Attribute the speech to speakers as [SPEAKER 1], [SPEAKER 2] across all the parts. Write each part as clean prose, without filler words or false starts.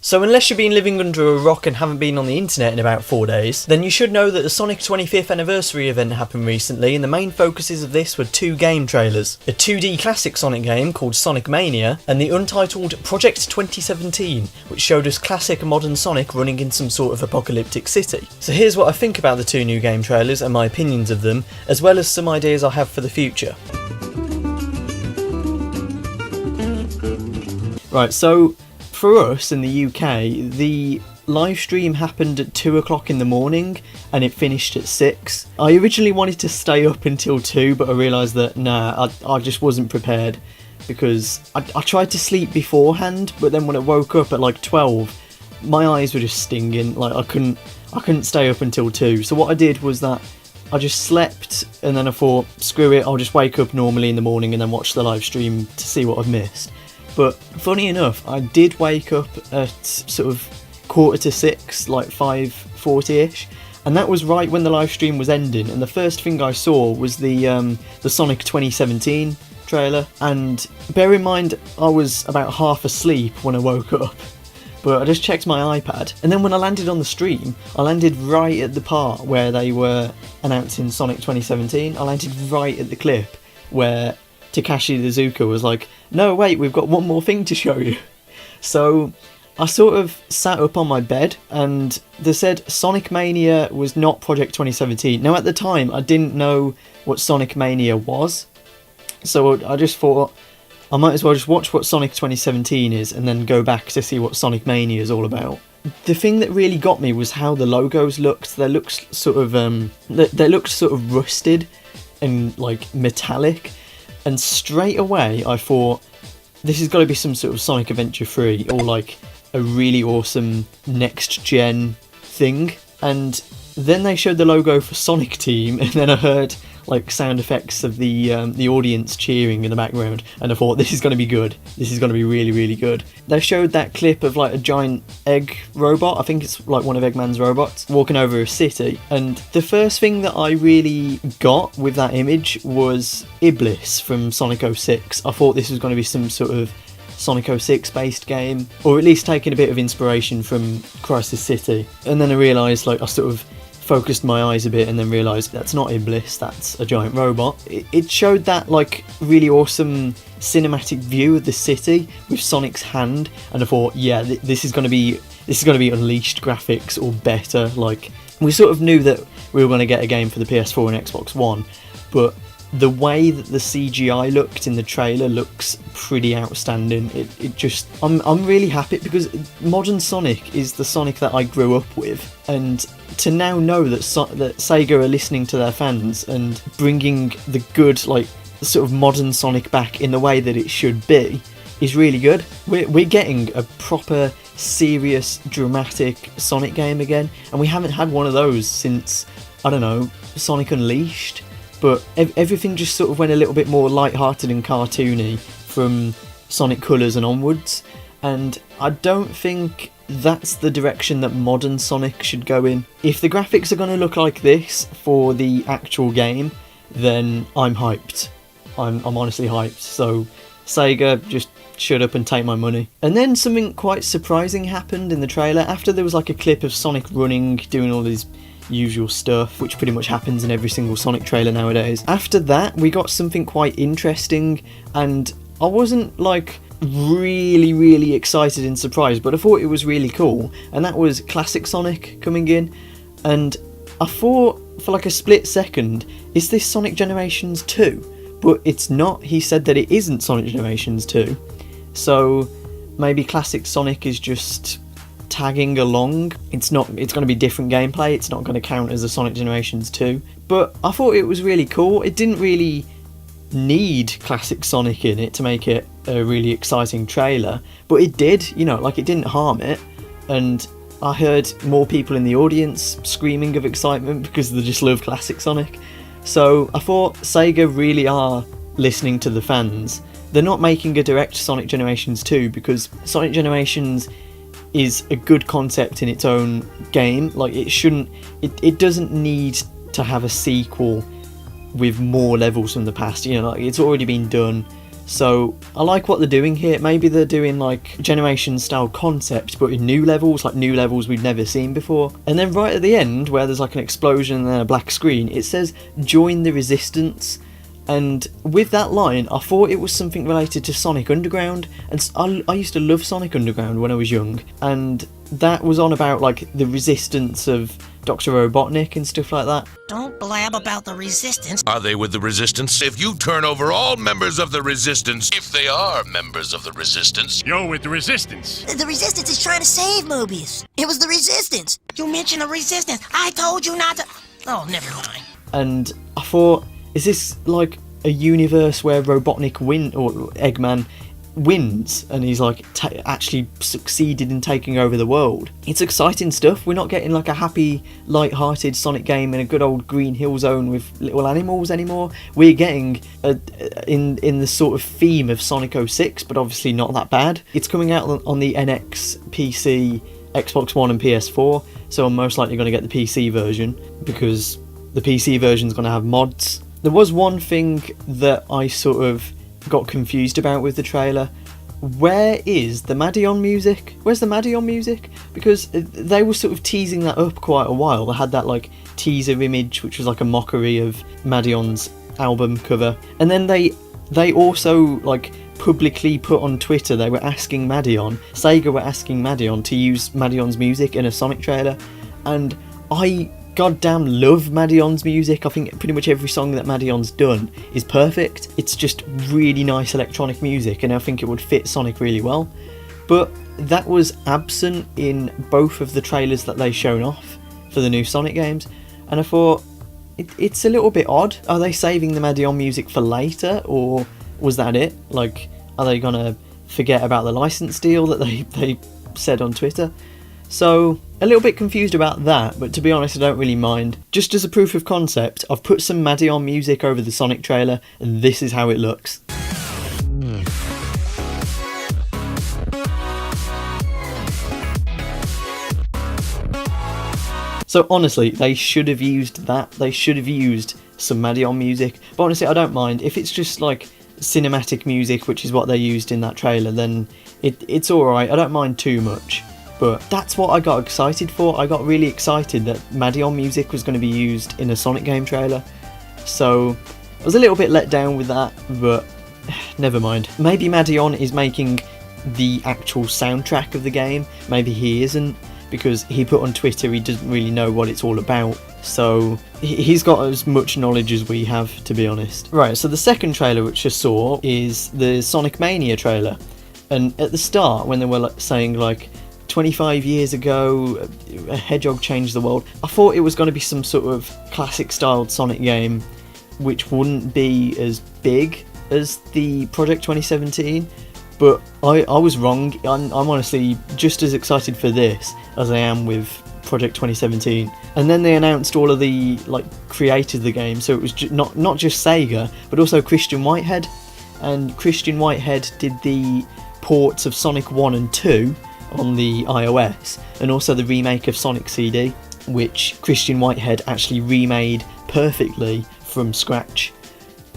[SPEAKER 1] So unless you've been living under a rock and haven't been on the internet in about 4 days, then you should know that the Sonic 25th anniversary event happened recently, and the main focuses of this were 2 game trailers. A 2D classic Sonic game called Sonic Mania, and the untitled Project 2017, which showed us classic modern Sonic running in some sort of apocalyptic city. So here's what I think about the 2 new game trailers and my opinions of them, as well as some ideas I have for the future. Right, so for us in the UK, the live stream happened at 2 o'clock in the morning and it finished at 6. I originally wanted to stay up until 2, but I realised that I just wasn't prepared, because I tried to sleep beforehand, but then when I woke up at like 12, my eyes were just stinging. Like I couldn't stay up until 2. So what I did was that I just slept, and then I thought, screw it, I'll just wake up normally in the morning and then watch the live stream to see what I've missed. But funny enough, I did wake up at sort of 5:45, like 5:40ish, and that was right when the live stream was ending, and the first thing I saw was the Sonic 2017 trailer. And bear in mind, I was about half asleep when I woke up, but I just checked my iPad, and then when I landed on the stream, I landed right at the part where they were announcing Sonic 2017. I landed right at the clip where Takashi Tezuka was like, no wait, we've got one more thing to show you. So I sort of sat up on my bed, and they said Sonic Mania was not Project 2017. Now at the time I didn't know what Sonic Mania was, so I just thought I might as well just watch what Sonic 2017 is and then go back to see what Sonic Mania is all about. The thing that really got me was how the logos looked. They looked sort of rusted and like metallic. And straight away I thought, this has got to be some sort of Sonic Adventure 3 or like a really awesome next gen thing. And then they showed the logo for Sonic Team, and then I heard like sound effects of the audience cheering in the background, and I thought, this is going to be good. This is going to be really, really good. They showed that clip of like a giant egg robot, I think it's like one of Eggman's robots, walking over a city, and the first thing that I really got with that image was Iblis from Sonic 06. I thought this was going to be some sort of Sonic 06 based game, or at least taking a bit of inspiration from Crisis City. And then I realised, like, I sort of focused my eyes a bit and then realised that's not Iblis, that's a giant robot. It showed that like really awesome cinematic view of the city with Sonic's hand, and I thought, yeah, this is going to be Unleashed graphics or better. Like, we sort of knew that we were going to get a game for the PS4 and Xbox One, but the way that the CGI looked in the trailer looks pretty outstanding. I'm really happy, because modern Sonic is the Sonic that I grew up with, and to now know that that Sega are listening to their fans and bringing the good, like, sort of modern Sonic back in the way that it should be is really good. We're getting a proper, serious, dramatic Sonic game again, and we haven't had one of those since, I don't know, Sonic Unleashed. But everything just sort of went a little bit more light-hearted and cartoony from Sonic Colors and onwards, and I don't think that's the direction that modern Sonic should go in. If the graphics are going to look like this for the actual game, then I'm hyped. I'm honestly hyped. So Sega, just shut up and take my money. And then something quite surprising happened in the trailer. After there was like a clip of Sonic running, doing all these usual stuff, which pretty much happens in every single Sonic trailer nowadays. After that, we got something quite interesting, and I wasn't like really excited and surprised, but I thought it was really cool, and that was Classic Sonic coming in. And I thought for like a split second, is this Sonic Generations 2? But it's not. He said that it isn't Sonic Generations 2, so maybe Classic Sonic is just tagging along. It's going to be different gameplay. It's not going to count as a Sonic Generations 2. But I thought it was really cool. It didn't really need Classic Sonic in it to make it a really exciting trailer, but it did, like, it didn't harm it. And I heard more people in the audience screaming of excitement because they just love Classic Sonic. So I thought Sega really are listening to the fans. They're not making a direct Sonic Generations 2, because Sonic Generations is a good concept in its own game. Like, it doesn't need to have a sequel with more levels from the past. Like, it's already been done. So I like what they're doing here. Maybe they're doing like generation style concepts, but in new levels, like new levels we've never seen before. And then right at the end, where there's like an explosion and then a black screen, it says join the resistance. And with that line, I thought it was something related to Sonic Underground, and I used to love Sonic Underground when I was young, and that was on about like the resistance of Dr. Robotnik and stuff like that.
[SPEAKER 2] Don't blab about the Resistance.
[SPEAKER 3] Are they with the Resistance? If you turn over all members of the Resistance, if they are members of the Resistance...
[SPEAKER 4] You're with the Resistance.
[SPEAKER 2] The Resistance is trying to save Mobius. It was the Resistance. You mentioned the Resistance. I told you not to... Oh, never mind.
[SPEAKER 1] And I thought, is this like a universe where Robotnik or Eggman wins and he's like actually succeeded in taking over the world? It's exciting stuff. We're not getting like a happy, light-hearted Sonic game in a good old Green Hill Zone with little animals anymore. We're getting in the sort of theme of Sonic 06, but obviously not that bad. It's coming out on the NX, PC, Xbox One and PS4, so I'm most likely going to get the PC version because the PC version is going to have mods. There was one thing that I sort of got confused about with the trailer. Where is the Madion music? Where's the Madion music? Because they were sort of teasing that up quite a while. They had that like teaser image which was like a mockery of Madion's album cover, and then they also like publicly put on Twitter they were asking Sega were asking Madion to use Madion's music in a Sonic trailer, and I goddamn love Madion's music. I think pretty much every song that Madion's done is perfect. It's just really nice electronic music, and I think it would fit Sonic really well. But that was absent in both of the trailers that they shown off for the new Sonic games, and I thought it's a little bit odd. Are they saving the Madion music for later, or was that it? Like, are they gonna forget about the license deal that they said on Twitter? So, a little bit confused about that, but to be honest I don't really mind. Just as a proof of concept, I've put some Madion music over the Sonic trailer, and this is how it looks. So honestly, they should have used that. They should have used some Madion music. But honestly, I don't mind. If it's just like cinematic music, which is what they used in that trailer, then it's alright. I don't mind too much. But that's what I got excited for. I got really excited that Madion music was going to be used in a Sonic game trailer. So I was a little bit let down with that, but never mind. Maybe Madion is making the actual soundtrack of the game. Maybe he isn't, because he put on Twitter he doesn't really know what it's all about. So he's got as much knowledge as we have, to be honest. Right, so the second trailer which I saw is the Sonic Mania trailer. And at the start, when they were saying like 25 years ago, a Hedgehog changed the world, I thought it was going to be some sort of classic-styled Sonic game which wouldn't be as big as the Project 2017, but I was wrong. I'm honestly just as excited for this as I am with Project 2017. And then they announced all of the like creators of the game, so it was not just Sega, but also Christian Whitehead, and Christian Whitehead did the ports of Sonic 1 and 2 on the iOS, and also the remake of Sonic CD, which Christian Whitehead actually remade perfectly from scratch.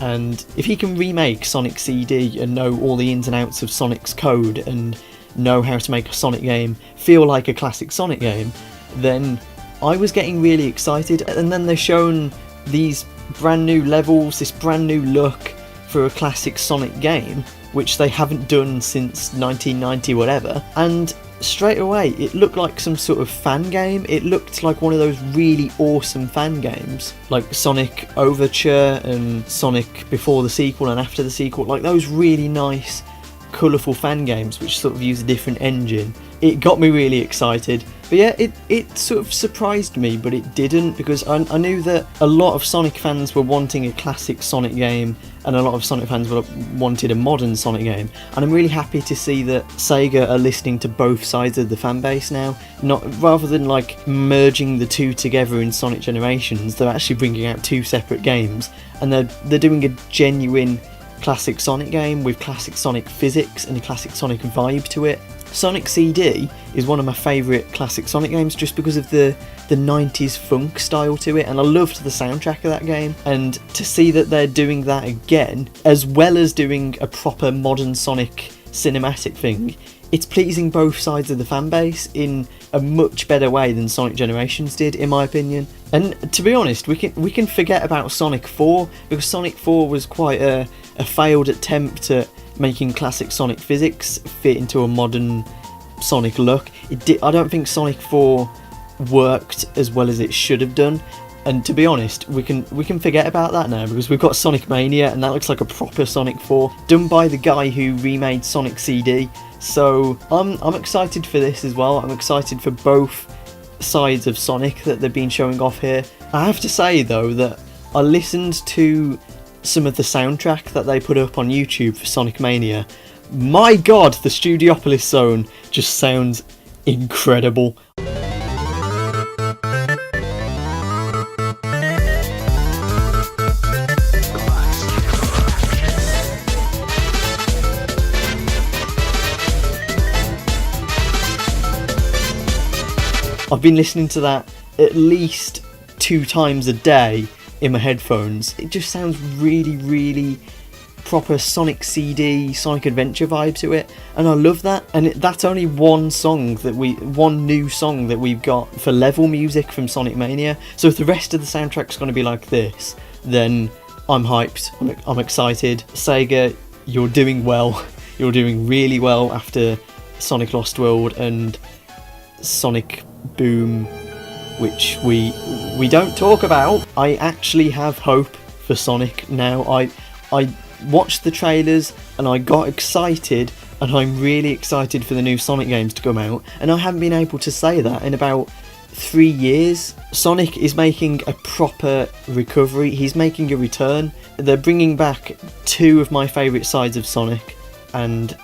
[SPEAKER 1] And if he can remake Sonic CD and know all the ins and outs of Sonic's code and know how to make a Sonic game feel like a classic Sonic game, then I was getting really excited. And then they're shown these brand new levels, this brand new look for a classic Sonic game, which they haven't done since 1990 whatever, and straight away it looked like some sort of fan game. It looked like one of those really awesome fan games, like Sonic Overture and Sonic before the sequel and after the sequel, like those really nice colourful fan games which sort of use a different engine. It got me really excited. But yeah, it sort of surprised me, but it didn't, because I knew that a lot of Sonic fans were wanting a classic Sonic game, and a lot of Sonic fans wanted a modern Sonic game. And I'm really happy to see that Sega are listening to both sides of the fan base now. Rather than like merging the two together in Sonic Generations, they're actually bringing out two separate games, and they're doing a genuine classic Sonic game with classic Sonic physics and a classic Sonic vibe to it. Sonic CD is one of my favourite classic Sonic games just because of the 90s funk style to it, and I loved the soundtrack of that game. And to see that they're doing that again, as well as doing a proper modern Sonic cinematic thing, it's pleasing both sides of the fan base in a much better way than Sonic Generations did, in my opinion. And to be honest, we can forget about Sonic 4, because Sonic 4 was quite a failed attempt at making classic Sonic physics fit into a modern Sonic look. I don't think Sonic 4 worked as well as it should have done. And to be honest, we can forget about that now, because we've got Sonic Mania, and that looks like a proper Sonic 4, done by the guy who remade Sonic CD. So I'm excited for this as well. I'm excited for both sides of Sonic that they've been showing off here. I have to say though that I listened to some of the soundtrack that they put up on YouTube for Sonic Mania. My god, the Studiopolis zone just sounds incredible. I've been listening to that at least 2 times a day in my headphones. It just sounds really, really proper Sonic CD, Sonic Adventure vibe to it, and I love that. And that's only one new song that we've got for level music from Sonic Mania. So if the rest of the soundtrack's going to be like this, then I'm hyped. I'm excited. Sega, you're doing well. You're doing really well after Sonic Lost World and Sonic Boom, which we don't talk about. I actually have hope for Sonic now. I watched the trailers and I got excited, and I'm really excited for the new Sonic games to come out, and I haven't been able to say that in about 3 years. Sonic is making a proper recovery. He's making a return. They're bringing back 2 of my favourite sides of Sonic, and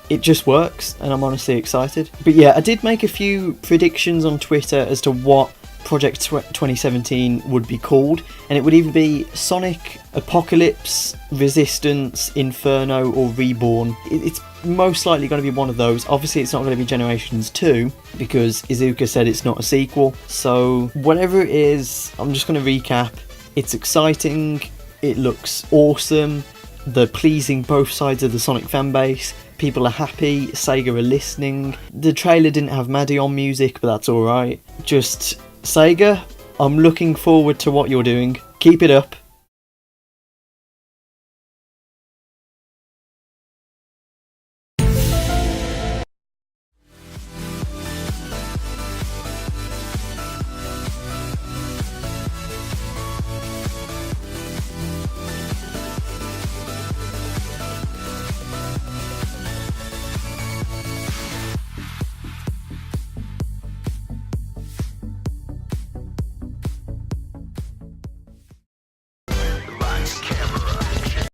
[SPEAKER 1] it just works, and I'm honestly excited. But yeah, I did make a few predictions on Twitter as to what Project 2017 would be called, and it would either be Sonic Apocalypse, Resistance, Inferno, or Reborn. It's most likely going to be one of those. Obviously it's not going to be Generations 2, because Iizuka said it's not a sequel. So whatever it is, I'm just going to recap. It's exciting, it looks awesome, they're pleasing both sides of the Sonic fanbase. People are happy, Sega are listening. The trailer didn't have Madion music, but that's alright. Just, Sega, I'm looking forward to what you're doing. Keep it up.